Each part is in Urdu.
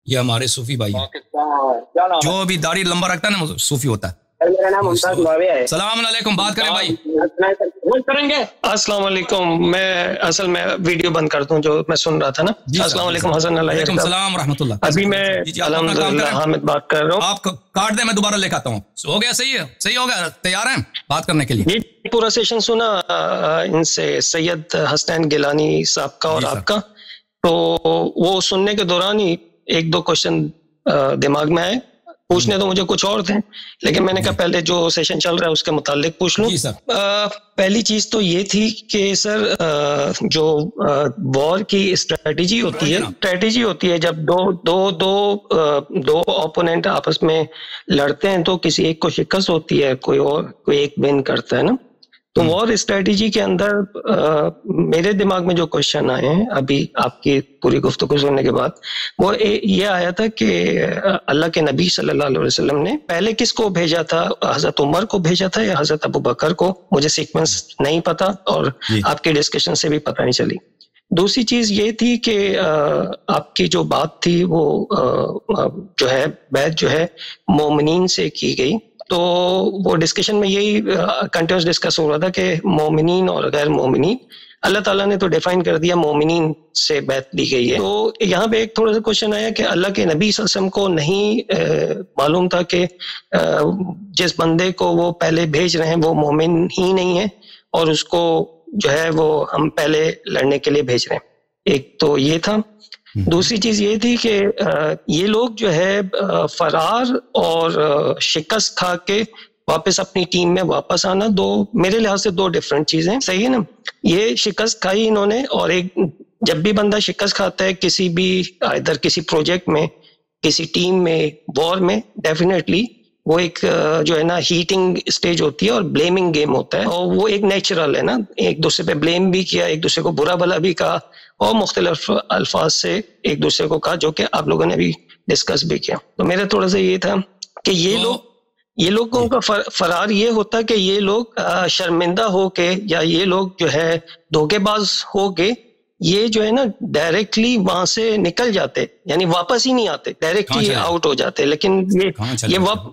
یہ ہمارے صوفی بھائی ہیں، جو بھی داڑھی لمبا رکھتا ہے نا صوفی ہوتا ہے۔ میرا نام ممتاز معاویہ ہے۔ السلام علیکم، بات کریں بھائی۔ کریں گے۔ السلام علیکم، میں اصل میں ویڈیو بند کر دوں جو میں سن رہا تھا نا۔ السلام علیکم حسن اللہ۔ وعلیکم السلام ورحمۃ اللہ۔ ابھی میں الحمدللہ حامد بات کر رہا ہوں۔ آپ کاٹ دیں، میں دوبارہ لے کے آتا ہوں۔ ہو گیا؟ صحیح ہے، صحیح ہو گیا، تیار ہیں بات کرنے کے لیے؟ جی پورا سیشن سنا ان سے سید حسنین گیلانی صاحب کا اور آپ کا، تو وہ سننے کے دوران ہی ایک دو کوشچن دماغ میں آئے، پوچھنے تو مجھے کچھ اور تھے لیکن میں نے کہا پہلے جو سیشن چل رہا ہے اس کے متعلق پوچھ لوں۔ پہلی چیز تو یہ تھی کہ سر جو وار کی اسٹریٹجی ہوتی ہے جب دو اوپوننٹ آپس میں لڑتے ہیں تو کسی ایک کو شکست ہوتی ہے، کوئی ایک ون کرتا ہے نا۔ تو وار اسٹریٹجی کے اندر میرے دماغ میں جو کوشچن آئے ہیں ابھی آپ کی پوری گفتگو سننے کے بعد، وہ یہ آیا تھا کہ اللہ کے نبی صلی اللہ علیہ وسلم نے پہلے کس کو بھیجا تھا؟ حضرت عمر کو بھیجا تھا یا حضرت ابو بکر کو؟ مجھے سیکوینس نہیں پتا اور آپ کے ڈسکشن سے بھی پتہ نہیں چلی۔ دوسری چیز یہ تھی کہ آپ کی جو بات تھی وہ جو ہے بیعت جو ہے مومنین سے کی گئی، تو وہ ڈسکشن میں یہی کنٹینیوس ڈسکس ہو رہا تھا کہ مومنین اور غیر مومنین، اللہ تعالیٰ نے تو ڈیفائن کر دیا مومنین سے بیعت لی گئی ہے۔ تو یہاں پہ ایک تھوڑا سا کوشچن آیا کہ اللہ کے نبی صلی اللہ علیہ وسلم کو نہیں معلوم تھا کہ جس بندے کو وہ پہلے بھیج رہے ہیں وہ مومن ہی نہیں ہے اور اس کو جو ہے وہ ہم پہلے لڑنے کے لیے بھیج رہے ہیں۔ ایک تو یہ تھا۔ دوسری چیز یہ تھی کہ یہ لوگ جو ہے فرار اور شکست کھا کے واپس اپنی ٹیم میں واپس آنا، دو میرے لحاظ سے دو ڈیفرنٹ چیزیں، صحیح ہے نا؟ یہ شکست کھائی انہوں نے، اور ایک جب بھی بندہ شکست کھاتا ہے کسی بھی ادھر کسی پروجیکٹ میں، کسی ٹیم میں، وار میں، ڈیفینیٹلی وہ ایک جو ہے نا ہیٹنگ اسٹیج ہوتی ہے اور بلیمنگ گیم ہوتا ہے، اور وہ ایک نیچرل ہے نا، ایک دوسرے پہ بلیم بھی کیا، ایک دوسرے کو برا بھلا بھی کہا اور مختلف الفاظ سے ایک دوسرے کو کہا، جو کہ آپ لوگوں نے بھی ڈسکس بھی کیا۔ تو میرا تھوڑا سا یہ تھا کہ یہ لوگوں کا فرار یہ ہوتا کہ یہ لوگ شرمندہ ہو کے یا یہ لوگ جو ہے دھوکے باز ہو کے یہ جو ہے نا ڈائریکٹلی وہاں سے نکل جاتے، یعنی واپس ہی نہیں آتے، ڈائریکٹلی آؤٹ ہو جاتے، لیکن یہ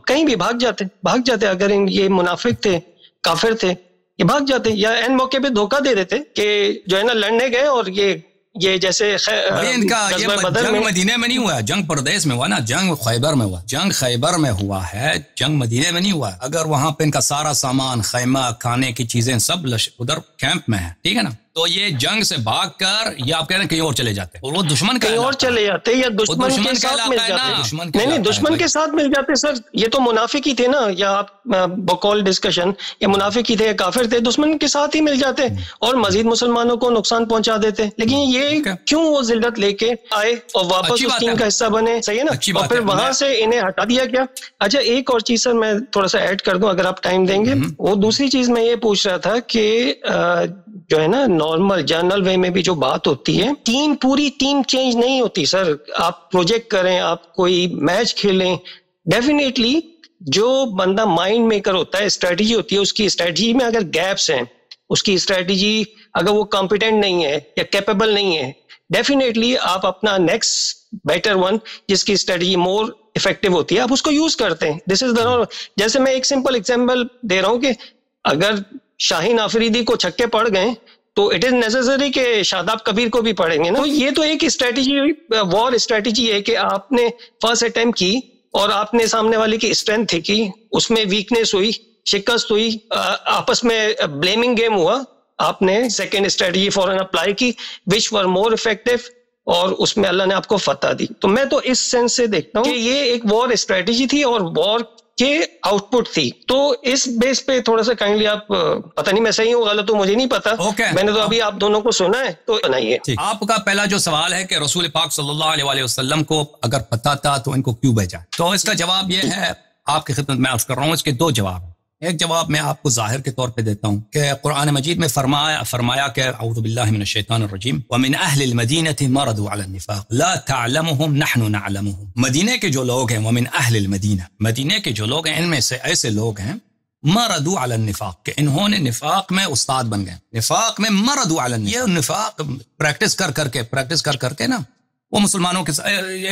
کہیں بھی بھاگ جاتے۔ اگر یہ منافق تھے، کافر تھے، یہ بھاگ جاتے یا این موقع پہ دھوکہ دے دیتے کہ جو ہے نا لڑنے گئے، اور یہ جیسے ان کا جنگ مدینے میں نہیں ہوا، جنگ پردیس میں ہوا نا، جنگ خیبر میں ہوا، جنگ خیبر میں ہوا ہے، جنگ مدینے میں نہیں ہوا۔ اگر وہاں پہ ان کا سارا سامان، خیمہ، کھانے کی چیزیں سب ادھر کیمپ میں ہے، ٹھیک ہے نا، تو یہ جنگ سے بھاگ کر یا آپ کہہ رہے ہیں کہیں اور چلے جاتے، اور وہ دشمن کہیں اور چلے جاتے یا دشمن کے ساتھ مل جاتے، نہیں دشمن کے ساتھ مل جاتے۔ سر یہ تو منافق ہی تھے نا، یا آپ بقول ڈسکشن یہ منافق ہی تھے یا کافر تھے، دشمن کے ساتھ ہی مل جاتے اور مزید مسلمانوں کو نقصان پہنچا دیتے۔ لیکن یہ کیوں وہ ذلت لے کے آئے اور واپس اس ٹیم کا حصہ بنے، صحیح ہے نا، اور پھر وہاں سے انہیں ہٹا دیا گیا۔ اچھا ایک اور چیز سر میں تھوڑا سا ایڈ کر دوں اگر آپ ٹائم دیں گے، وہ دوسری چیز میں یہ پوچھ رہا تھا کہ جو ہے نا نارمل جنرل وے میں بھی جو بات ہوتی ہے، پوری ٹیم چینج نہیں ہوتی سر۔ آپ پروجیکٹ کریں، آپ کوئی میچ کھیلیں، ڈیفینیٹلی جو بندہ مائنڈ میکر ہوتا ہے، اسٹریٹجی ہوتی ہے، اس کی اسٹریٹجی میں اگر گیپس ہیں، اس کی اسٹریٹجی اگر وہ کمپیٹنٹ نہیں ہے یا کیپیبل نہیں ہے، ڈیفینیٹلی آپ اپنا نیکسٹ بیٹر ون جس کی اسٹریٹجی مور افیکٹو ہوتی ہے آپ اس کو یوز کرتے ہیں۔ دس از دا، جیسے میں ایک سمپل ایگزامپل دے رہا ہوں کہ اگر شاہین آفریدی کو چھکے پڑ گئے تو اٹ از نیسیسری کہ شاداب کبیر کو بھی پڑیں گے نا۔ تو یہ تو ایک اسٹریٹجی، وار اسٹریٹجی ہے کہ آپ نے فرسٹ اٹیمپٹ کی اور آپ نے سامنے والے کی اسٹرینتھ کی، اس میں ویکنیس ہوئی، شکست ہوئی، آپس میں بلیمنگ گیم ہوا، آپ نے سیکنڈ اسٹریٹجی فوراً اپلائی کی وچ ور مور افیکٹو، اور اس میں اللہ نے آپ کو فتح دی۔ تو میں تو اس سینس سے دیکھتا ہوں کہ یہ ایک وار اسٹریٹجی تھی اور وار کے آؤٹ پٹ تھی۔ تو اس بیس پہ تھوڑا سا کائنڈلی آپ، پتہ نہیں میں صحیح ہوں غلط ہوں مجھے نہیں پتا، میں نے تو ابھی آپ دونوں کو سنا ہے تو بنائیے۔ آپ کا پہلا جو سوال ہے کہ رسول پاک صلی اللہ علیہ وسلم کو اگر پتا تھا تو ان کو کیوں بھیجا، تو اس کا جواب یہ ہے، آپ کی خدمت میں عرض کر رہا ہوں، اس کے دو جواب ہیں۔ ایک جواب میں آپ کو ظاہر کے طور پہ دیتا ہوں کہ قرآن مجید میں فرمایا کہ اعوذ باللہ من الشیطان الرجیم ومن اہل المدینہ مردوا علی النفاق لا تعلمهم نحن نعلمهم۔ مدینے کے جو لوگ ہیں، ومن اہل المدینہ، مدینے کے جو لوگ ہیں ان میں سے ایسے لوگ ہیں مردوا علی النفاق کہ انہوں نے نفاق میں استاد بن گئے، نفاق میں مردوا علی النفاق، یہ نفاق پریکٹس کر کر کے نا وہ مسلمانوں کے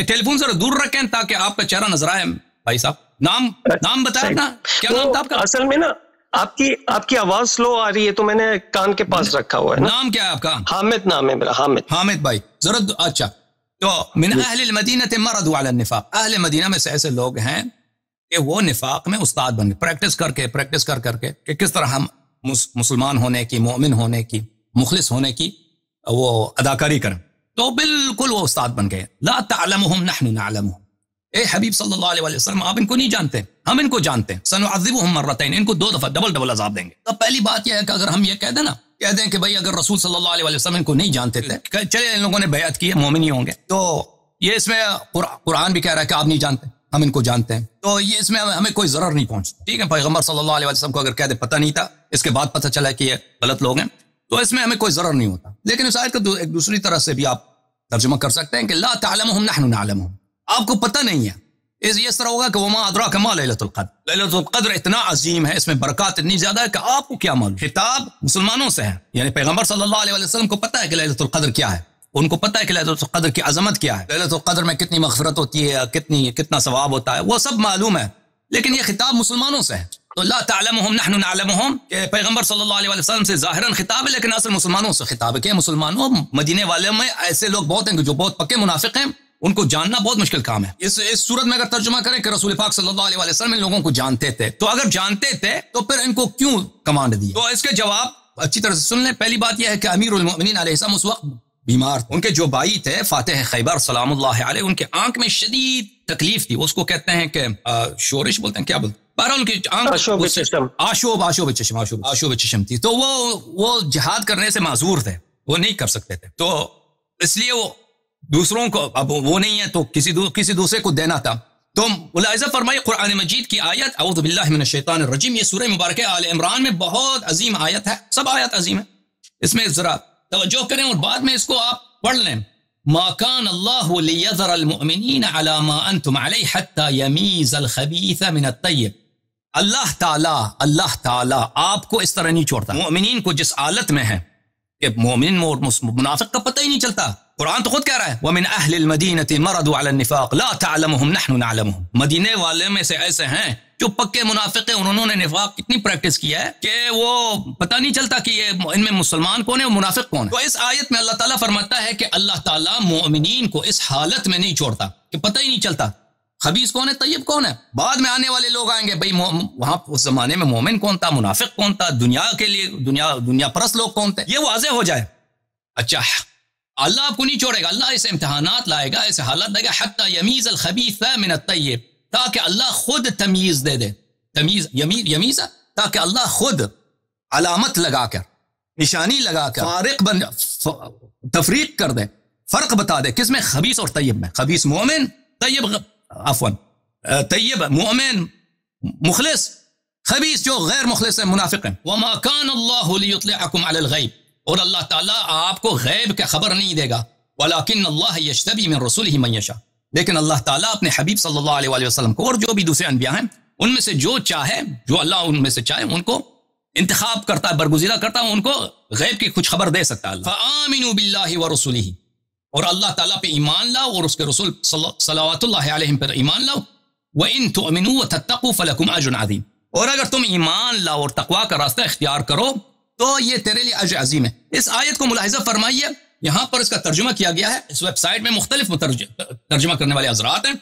ٹیلی فون سے دور رکھیں تاکہ آپ کا چہرہ نظر آئے. بھائی صاحب نام بتایا نا, کیا نام تھا آپ کا؟ اصل میں نا آپ کی آواز سلو آ رہی ہے تو میں نے کان کے پاس رکھا ہوا ہے. نام کیا ہے آپ کا؟ حامد نام ہے میرا. حامد بھائی ضرور. اچھا, تو من اہل المدینہ مردوا علی النفاق, اہل مدینہ میں سے ایسے لوگ ہیں کہ وہ نفاق میں استاد بن گئے, پریکٹس کر کے کہ کس طرح ہم مسلمان ہونے کی, مومن ہونے کی, مخلص ہونے کی وہ اداکاری کریں. تو بالکل وہ استاد بن گئے. لا تعلمهم نحن نعلمهم, اے حبیب صلی اللہ علیہ وسلم آپ ان کو نہیں جانتے, ہم ان کو جانتے ہیں. سنعذبهم مرتين, ان کو 2 دفعہ ڈبل عذاب دیں گے. تو پہلی بات یہ ہے کہ اگر ہم یہ کہہ دیں نا, کہہ دیں کہ بھائی اگر رسول صلی اللہ علیہ وسلم ان کو نہیں جانتے تھے, چلے ان لوگوں نے بیعت کی ہے, مومن ہی ہوں گے, تو یہ اس میں قرآن بھی کہہ رہا ہے کہ آپ نہیں جانتے, ہم ان کو جانتے ہیں, تو یہ اس میں ہمیں کوئی ضرر نہیں پہنچتا. ٹھیک ہے, پیغمبر صلی اللہ علیہ وسلم کو اگر کہہ دے پتہ نہیں تھا, اس کے بعد پتہ چلا کہ یہ غلط لوگ ہیں, تو اس میں ہمیں کوئی ضرر نہیں ہوتا. لیکن اس آیت کو ایک دوسری طرح سے بھی آپ ترجمہ کر سکتے ہیں کہ لا تعلمهم نحن نعلمهم, آپ کو پتہ نہیں ہے. اس طرح ہوگا کہ وما ادراک ما لیلۃ القدر, لیلۃ القدر اتنا عظیم ہے, اس میں برکات اتنی زیادہ ہے کہ آپ کو کیا معلوم. خطاب مسلمانوں سے ہے, یعنی پیغمبر صلی اللہ علیہ وسلم کو پتہ ہے کہ لیلۃ القدر کیا ہے, ان کو پتہ ہے کہ لیلۃ القدر کی عظمت کیا ہے, لیلۃ القدر میں کتنی مغفرت ہوتی ہے, کتنا ثواب ہوتا ہے, وہ سب معلوم ہے. لیکن یہ خطاب مسلمانوں سے ہے. تو لا تعلمهم نحن نعلمهم کہ پیغمبر صلی اللہ علیہ وسلم سے ظاہراً خطاب ہے, لیکن اصل مسلمانوں سے خطاب ہے کہ مسلمانوں, مدینے والے میں ایسے لوگ بہت ہیں جو بہت پکے منافق ہیں, ان کو جاننا بہت مشکل کام ہے. اس صورت میں اگر ترجمہ کریں کہ رسول پاک صلی اللہ علیہ وسلم ان لوگوں کو جانتے تھے, تو اگر جانتے تھے تو پھر ان کو کیوں کمانڈ دی؟ تو اس کے جواب اچھی طرح سے سن لیں. پہلی بات یہ ہے کہ امیر المؤمنین علیہ السلام اس وقت بیمار, ان کے جو بھائی تھے فاتح خیبر سلام اللہ علیہ, ان کے آنکھ میں شدید تکلیف تھی. اس کو کہتے ہیں کہ شورش بولتے ہیں, کیا بولتے ہیں, بہرحال ان کی آشوب چشم تھی. تو وہ جہاد کرنے سے معذور تھے, وہ نہیں کر سکتے تھے, تو اس لیے وہ دوسروں کو, اب وہ نہیں ہے تو کسی دوسرے کو دینا تھا. تو ملاحظہ فرمائیے قرآن مجید کی آیت اعوذ باللہ من الشیطان الرجیم, یہ سورہ مبارکہ آل عمران میں بہت عظیم آیت ہے, سب آیت عظیم ہے, اس میں ذرا توجہ کریں اور بعد میں اس کو آپ پڑھ لیں. ما كان الله ليذر المؤمنين على ما انتم عليه حتى يميز الخبيث من الطيب. اللہ تعالی آپ کو اس طرح نہیں چھوڑتا, مومنین کو جس حالت میں ہے کہ مومن اور منافق کا پتہ ہی نہیں چلتا. قرآن تو خود کہہ رہا ہے وَمِنْ أَهْلِ الْمَدِينَةِ مَرَضُوا عَلَى النِّفَاقِ لَا تَعْلَمُهُمْ نَحْنُ نَعْلَمُهُمْ. مدینے والے میں سے ایسے ہیں جو پکے منافق ہیں, انہوں نے نفاق کتنی پریکٹس کیا ہے کہ وہ پتہ نہیں چلتا کہ یہ ان میں مسلمان کون ہے اور منافق کون ہے. تو اس آیت میں اللہ تعالیٰ فرماتا ہے کہ اللہ تعالیٰ مومنین کو اس حالت میں نہیں چھوڑتا کہ پتہ ہی نہیں چلتا خبیث کون ہے, طیب کون ہے. بعد میں آنے والے لوگ آئیں گے, بھئی وہاں اس زمانے میں مومن کون تھا, منافق کون تھا, دنیا کے لیے دنیا پرست لوگ کون تھے, یہ واضح ہو جائے. اچھا, اللہ آپ کو نہیں چھوڑے گا, اللہ ایسے امتحانات لائے گا, ایسے حالات لائے گا, حتی یمیز الخبیث من الطیب, تاکہ اللہ خود تمیز دے دے. یمیز تاکہ اللہ خود علامت لگا کر, نشانی لگا کر تفریق کر دے, فرق بتا دے کس میں, خبیث اور طیب میں. خبیث مومن, طیب مومن مخلص, خبیث جو غیر مخلص ہے منافق ہیں. وما كان الله ليطلعكم على الغیب, اور اللہ تعالیٰ آپ کو غیب کا خبر نہیں دے گا. ولیکن اللہ یجتبی من رسولہ من یشاء, لیکن اللہ تعالیٰ اپنے حبیب صلی اللہ علیہ وسلم کو اور جو بھی دوسرے انبیاء ہیں ان میں سے جو چاہے, جو اللہ ان میں سے چاہے ان کو انتخاب کرتا ہے, برگزیدہ کرتا ہے, ان کو غیب کی کچھ خبر دے سکتا ہے اللہ. فآمنوا باللہ ورسولہ, اور اللہ تعالیٰ پہ ایمان لاؤ اور اس کے رسول صلوات اللہ علیہم پر ایمان لاؤ. وَإِن تُؤْمِنُوا وَتَتَّقُوا فَلَكُمْ أَجْرٌ عَظِيمٌ, اور اگر تم ایمان لاؤ اور تقوی کا راستہ اختیار کرو تو یہ تیرے لیے اجر عظیم ہے. اس آیت کو ملاحظہ فرمائیے, یہاں پر اس کا ترجمہ کیا گیا ہے. اس ویب سائٹ میں مختلف ترجمہ کرنے والے حضرات ہیں,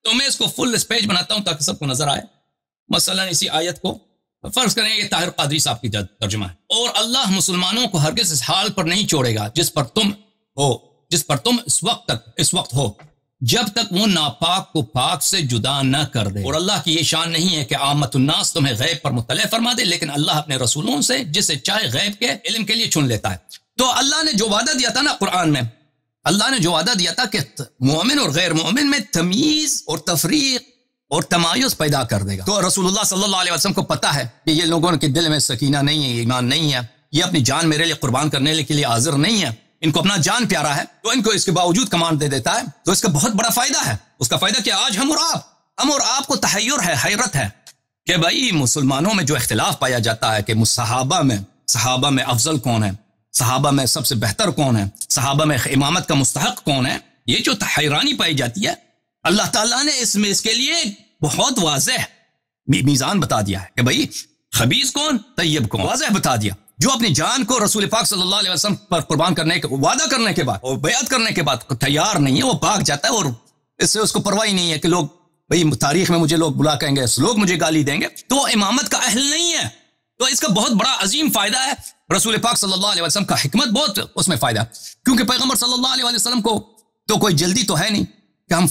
تو میں اس کو فل اس پیج بناتا ہوں تاکہ سب کو نظر آئے. مثلا اسی آیت کو فرض کریں یہ طاہر قادری صاحب کی ترجمہ ہے, اور اللہ مسلمانوں کو ہرگز اس حال پر نہیں چھوڑے گا جس پر تم اس وقت ہو, جب تک وہ ناپاک کو پاک سے جدا نہ کر دے. اور اللہ کی یہ شان نہیں ہے کہ عامت الناس تمہیں غیب پر مطلع فرما دے, لیکن اللہ اپنے رسولوں سے جسے چاہے غیب کے علم کے لیے چن لیتا ہے. تو اللہ نے جو وعدہ دیا تھا نا قرآن میں, اللہ نے جو وعدہ دیا تھا کہ مومن اور غیر مومن میں تمیز اور تفریق اور تمایز پیدا کر دے گا. تو رسول اللہ صلی اللہ علیہ وسلم کو پتا ہے کہ یہ لوگوں کے دل میں سکینہ نہیں ہے, ایمان نہیں ہے, یہ اپنی جان میرے لیے قربان کرنے کے لیے حاضر نہیں ہے, ان کو اپنا جان پیارا ہے, تو ان کو اس کے باوجود کمانڈ دے دیتا ہے. تو اس کا بہت بڑا فائدہ ہے. اس کا فائدہ کہ آج ہم اور آپ کو تحیر ہے, حیرت ہے کہ بھائی مسلمانوں میں جو اختلاف پایا جاتا ہے کہ صحابہ میں افضل کون ہے, صحابہ میں سب سے بہتر کون ہے, صحابہ میں امامت کا مستحق کون ہے, یہ جو حیرانی پائی جاتی ہے، اللہ تعالیٰ نے اس کے لیے بہت واضح میزان بتا دیا ہے کہ بھائی خبیث کون، طیب کون، واضح بتا دیا. جو اپنی جان کو رسول پاک صلی اللہ علیہ وسلم پر قربان کرنے کے وعدہ کرنے کے بعد اور بیعت کرنے کے بعد تیار نہیں ہے، وہ بھاگ جاتا ہے اور اس سے اس کو پرواہ نہیں ہے کہ لوگ بھئی تاریخ میں مجھے لوگ بلا کہیں گے، لوگ مجھے گالی دیں گے، تو امامت کا اہل نہیں ہے. تو اس کا بہت بڑا عظیم فائدہ ہے. رسول پاک صلی اللہ علیہ وسلم کا حکمت بہت اس میں فائدہ ہے، کیونکہ پیغمبر صلی اللہ علیہ وسلم کو تو کوئی جلدی تو ہے نہیں کہ ہم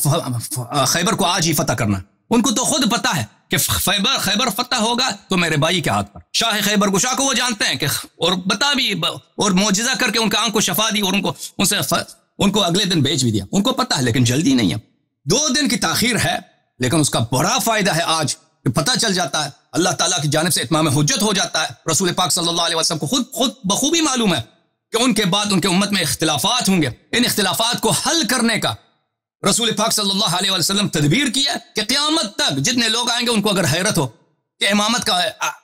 خیبر کو آج ہی فتح کرنا. ان کو تو خود پتا ہے کہ خیبر فتح ہوگا تو میرے بھائی کے ہاتھ پر. شاہ خیبر گشا کو وہ جانتے ہیں کہ اور بتا بھی اور معجزہ کر کے ان کا آنکھ کو شفا دی اور ان کو اگلے دن بھیج بھی دیا. ان کو پتا ہے لیکن جلدی نہیں ہے. 2 دن کی تاخیر ہے لیکن اس کا بڑا فائدہ ہے آج کہ پتہ چل جاتا ہے، اللہ تعالیٰ کی جانب سے اتمام حجت ہو جاتا ہے. رسول پاک صلی اللہ علیہ وسلم کو خود بخوبی معلوم ہے کہ ان کے بعد ان کے امت میں اختلافات ہوں گے. ان اختلافات کو حل کرنے کا رسول پاک صلی اللہ علیہ وسلم تدبیر کیا کہ قیامت تک جتنے لوگ آئیں گے ان کو اگر حیرت ہو کہ امامت کا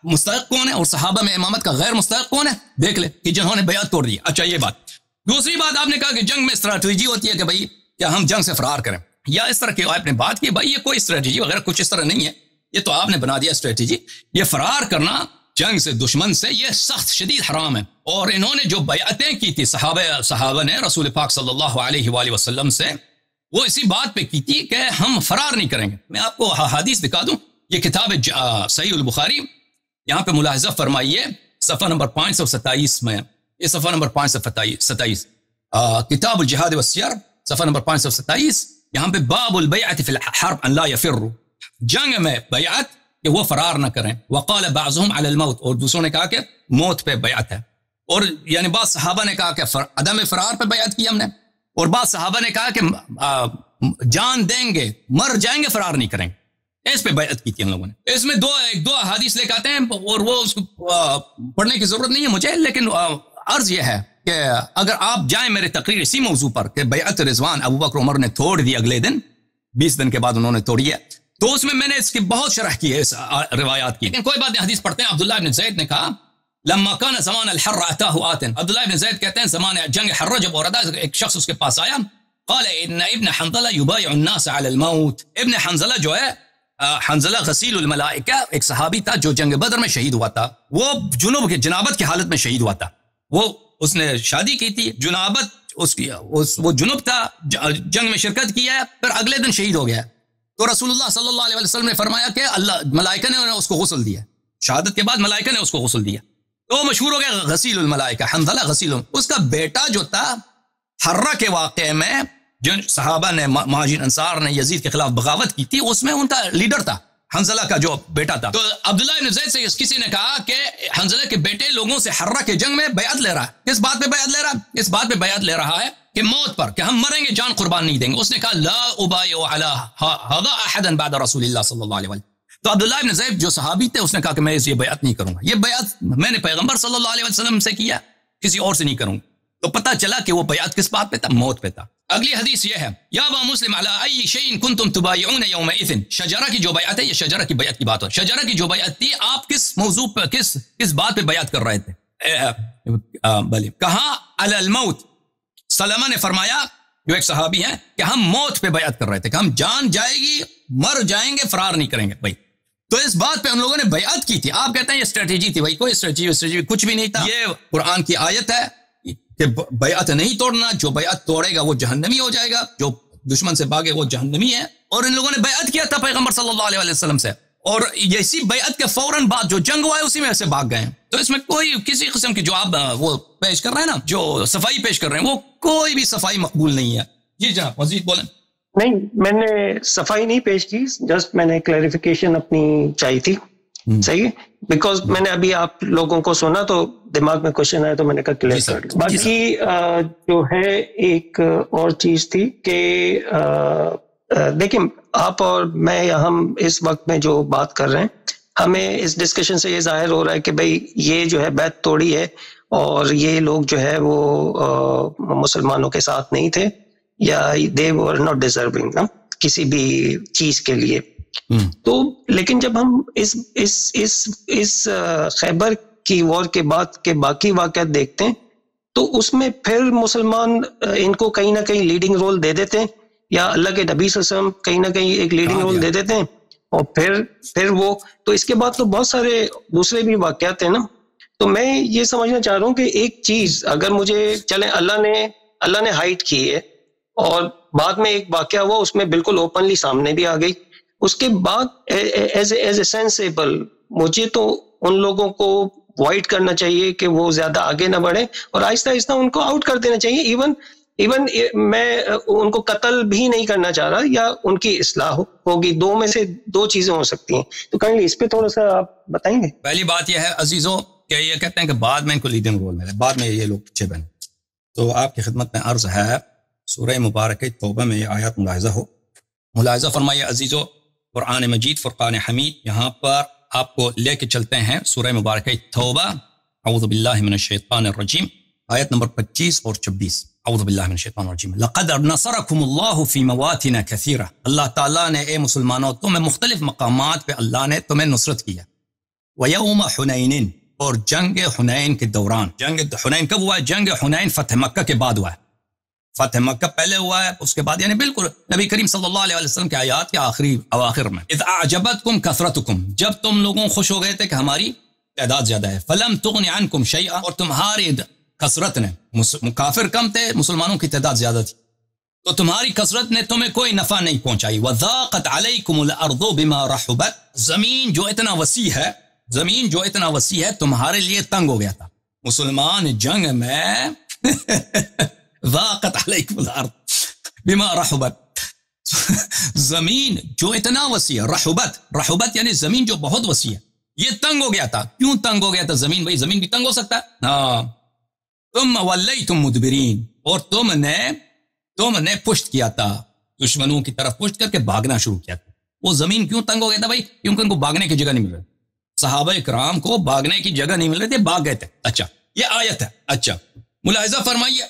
مستحق کون ہے اور صحابہ میں امامت کا غیر مستحق کون ہے، دیکھ لے کہ جنہوں نے بیعت توڑ دی. اچھا یہ بات. دوسری بات آپ نے کہا کہ جنگ میں اسٹریٹجی ہوتی ہے کہ بھئی کیا ہم جنگ سے فرار کریں، یا اس طرح کی آپ نے بات کی. بھائی یہ کوئی اسٹریٹجی وغیرہ کچھ اس طرح نہیں ہے، یہ تو آپ نے بنا دیا اسٹریٹجی. یہ فرار کرنا جنگ سے، دشمن سے، یہ سخت شدید حرام ہے. اور انہوں نے جو بیعتیں کی تھی صحابہ نے رسول پاک صلی اللہ علیہ وآلہ وسلم سے، وہ اسی بات پہ کی تھی کہ ہم فرار نہیں کریں گے. میں آپ کو حدیث دکھا دوں. یہ کتاب صحیح البخاری، یہاں پہ ملاحظہ فرمائیے صفحہ نمبر 527 میں، یہ صفحہ نمبر 527 کتاب الجہاد والسیر صفحہ نمبر 527. یہاں پہ باب البیعت فی الحرب ان لا یفروا، جنگ میں بیعت کہ وہ فرار نہ کریں. وقال بعضهم علی الموت، اور دوسروں نے کہا کہ موت پہ بیعت ہے. اور یعنی بعض صحابہ نے کہا کہ عدم فرار پہ بیعت کی ہم نے، اور بعض صحابہ نے کہا کہ جان دیں گے، مر جائیں گے، فرار نہیں کریں گے. اس پہ بیعت کی تھی ہم لوگوں نے. اس میں دو احادیث لے کے آتے ہیں اور وہ اس کو پڑھنے کی ضرورت نہیں ہے مجھے، لیکن عرض یہ ہے کہ اگر آپ جائیں میرے تقریر اسی موضوع پر کہ بیعت رضوان ابو بکر عمر نے توڑ دی اگلے دن، 20 دن کے بعد انہوں نے توڑی ہے، تو اس میں نے اس کی بہت شرح کی ہے اس روایات کی. لیکن کوئی بات نہیں، حدیث پڑھتے ہیں. عبداللہ بن زید نے کہا لما كان زمان الحر اتاه آت، عبداللہ بن زید کہتے ہیں زمان جنگ حر جب ہو رہا تھا ایک شخص اس کے پاس آیا، قال ان ابن حنظلہ يبايع الناس على الموت. ابن حنظلہ جو ہے حنظلہ غسیل الملائکہ، ایک صحابی تھا جو جنگ بدر میں شہید ہوا تھا. وہ جنابت کی حالت میں شہید ہوا تھا. وہ اس نے شادی کی تھی، جنابت اس کی، وہ جنوب تھا، جنگ میں شرکت کیا ہے، پھر اگلے دن شہید ہو گیا. تو رسول اللہ صلی اللہ علیہ وسلم نے فرمایا کہ اللہ ملائکہ نے اس کو غسل دیا، شہادت کے بعد ملائکہ نے اس کو غسل دیا. تو مشہور ہو گیا غسیل الملائکہ، حنظلہ غسیل. اس کا بیٹا جو تھا حرہ کے واقعے میں جن صحابہ نے مہاجرین انصار نے یزید کے خلاف بغاوت کی تھی، اس میں ان کا لیڈر تھا حنظلہ کا جو بیٹا تھا. تو عبداللہ بن زید سے کسی نے کہا کہ حنظلہ کے بیٹے لوگوں سے حرہ کے جنگ میں بیعت لے رہا ہے. کس بات پہ بیعت لے رہا ہے؟ اس بات پہ بیعت لے رہا ہے کہ موت پر، کہ ہم مریں گے، جان قربان نہیں دیں گے. اس نے کہا لا ابایع علی ھذا احدا بعد رسول اللہ صلی اللہ علیہ وسلم. تو عبداللہ بن زید جو صحابی تھے اس نے کہا کہ میں یہ بیعت نہیں کروں گا، یہ بیعت میں نے پیغمبر صلی اللہ علیہ وسلم سے کیا، کسی اور سے نہیں کروں گا. تو پتہ چلا کہ وہ بیعت کس بات پہ تھا؟ موت پہ تھا. اگلی حدیث یہ ہے، یا ابا مسلم علی ای شیء کنتم تبایعون یومئذ. شجرہ کی جو بیعت ہے، یہ شجرہ کی بیعت کی بات ہے. شجرہ کی جو بیعت تھی، آپ کس موضوع پہ، کس بات پہ بیعت کر رہے تھے؟ بھلے کہا علی الموت. سلمہ نے فرمایا جو ایک صحابی ہیں کہ ہم موت پہ بیعت کر رہے تھے، کہ ہم جان جائے گی، مر جائیں گے، فرار نہیں کریں گے. بھائی تو اس بات پہ ہم لوگوں نے بیعت کی تھی. آپ کہتے ہیں یہ اسٹریٹجی تھی. بھائی کوئی اسٹریٹجی کچھ بھی نہیں تھا. یہ قرآن کی آیت ہے کہ بیعت نہیں توڑنا، جو بیعت توڑے گا وہ جہنمی ہو جائے گا، جو دشمن سے بھاگے وہ جہنمی ہے. اور ان لوگوں نے بیعت کیا تھا پیغمبر صلی اللہ علیہ وسلم سے، اور اسی بیعت کے فوراً بعد جو جنگ ہوا ہے اسی میں سے بھاگ گئے ہیں. تو اس میں کوئی کسی قسم کی جو آپ وہ پیش کر رہے ہیں نا، جو صفائی پیش کر رہے ہیں، وہ کوئی بھی صفائی مقبول نہیں ہے. جی جناب مزید بولیں. نہیں، میں نے صفائی نہیں پیش کی، جسٹ میں نے کلیریفیکیشن اپنی چاہی تھی. صحیح، بیکاز میں نے ابھی آپ لوگوں کو سنا تو دماغ میں کوشچن آیا تو میں نے کہا کلیئر کر لیا. باقی جو ہے ایک اور چیز تھی کہ دیکھیں آپ اور میں یا ہم اس وقت میں جو بات کر رہے ہیں، ہمیں اس ڈسکشن سے یہ ظاہر ہو رہا ہے کہ بھئی یہ جو ہے بیعت توڑی ہے اور یہ لوگ جو ہے وہ مسلمانوں کے ساتھ نہیں تھے، یا they were not deserving کسی بھی چیز کے لیے. تو لیکن جب ہم اس خیبر کی وار کے بعد کے باقی واقعات دیکھتے ہیں تو اس میں پھر مسلمان ان کو کہیں نہ کہیں لیڈنگ رول دے دیتے ہیں، یا اللہ کے نبی صلی اللہ علیہ وسلم کہیں نہ کہیں ایک لیڈنگ رول دے دیتے ہیں، اور پھر وہ تو اس کے بعد تو بہت سارے دوسرے بھی واقعات ہیں نا. تو میں یہ سمجھنا چاہ رہا ہوں کہ ایک چیز اگر مجھے چلیں اللہ نے ہائٹ کی ہے اور بعد میں ایک واقعہ ہوا اس میں بالکل اوپنلی سامنے بھی آ گئی، اس کے بعد ایز اے سینسیبل مجھے تو ان لوگوں کو وائڈ کرنا چاہیے کہ وہ زیادہ آگے نہ بڑھیں اور آہستہ آہستہ ان کو آؤٹ کر دینا چاہیے. ایون میں ان کو قتل بھی نہیں کرنا چاہ رہا، یا ان کی اصلاح ہوگی، دو میں سے دو چیزیں ہو سکتی ہیں. تو کائنڈلی اس پہ تھوڑا سا آپ بتائیں گے. پہلی بات یہ ہے عزیزوں کہ یہ کہتے ہیں کہ بعد میں ان کو لیڈنگ رول ملے، بعد میں یہ لوگ پیچھے بنے. تو آپ کی خدمت میں عرض ہے سورہ مبارکہ توبہ میں یہ آیات ملاحظہ فرمائیے عزیزوں. قرآن مجید فرقان حمید یہاں پر آپ کو لے کے چلتے ہیں سورہ مبارکہ توبہ. اعوذ باللہ من الشیطان الرجیم، آیت نمبر 25 اور 26. اعوذ باللہ من الشیطان الرجیم. لقد نصرکم اللہ فی مواطن کثیرہ، اللہ تعالیٰ نے اے مسلمانوں تمہیں مختلف مقامات پہ اللہ نے تمہیں نصرت کیا. ویوم حنین، اور جنگ حنین کے دوران. جنگ حنین کب ہوا ہے؟ جنگ حنین فتح مکہ کے بعد ہوا ہے. فتح مکہ پہلے ہوا ہے، اس کے بعد یعنی بالکل نبی کریم صلی اللہ علیہ وسلم کے آیات کے اواخر میں. اذ اعجبتکم کثرتکم، جب تم لوگوں خوش ہو گئے تھے کہ ہماری تعداد زیادہ ہے. فلم تغن عنکم شیئا، اور تمہاری کثرت نے، کافر کم تھے مسلمانوں کی تعداد زیادہ تھی، تو تمہاری کثرت نے تمہیں کوئی نفع نہیں پہنچائی. وضاقت علیکم الارض بما رحبت، زمین جو اتنا وسیع ہے تمہارے لیے تنگ ہو گیا تھا. مسلمان جنگ میں ضاقت علیکم الارض بما رحبت، زمین جو اتنا وسیع ہے، رحبت یعنی زمین جو بہت وسیع ہے، یہ تنگ ہو گیا تھا. کیوں تنگ ہو گیا تھا زمین؟ بھائی زمین بھی تنگ ہو سکتا ہے. ہاں. ثم ولیتم مدبرین، اور تم نے پشت کیا تھا، دشمنوں کی طرف پشت کر کے بھاگنا شروع کیا تھا. وہ زمین کیوں تنگ ہو گیا تھا بھائی؟ کیونکہ ان کو بھاگنے کی جگہ نہیں مل رہی. صحابہ کرام کو بھاگنے کی جگہ نہیں مل رہی تھی، بھاگ گئے تھے. اچھا یہ آیت ہے. اچھا ملاحظہ فرمائیے،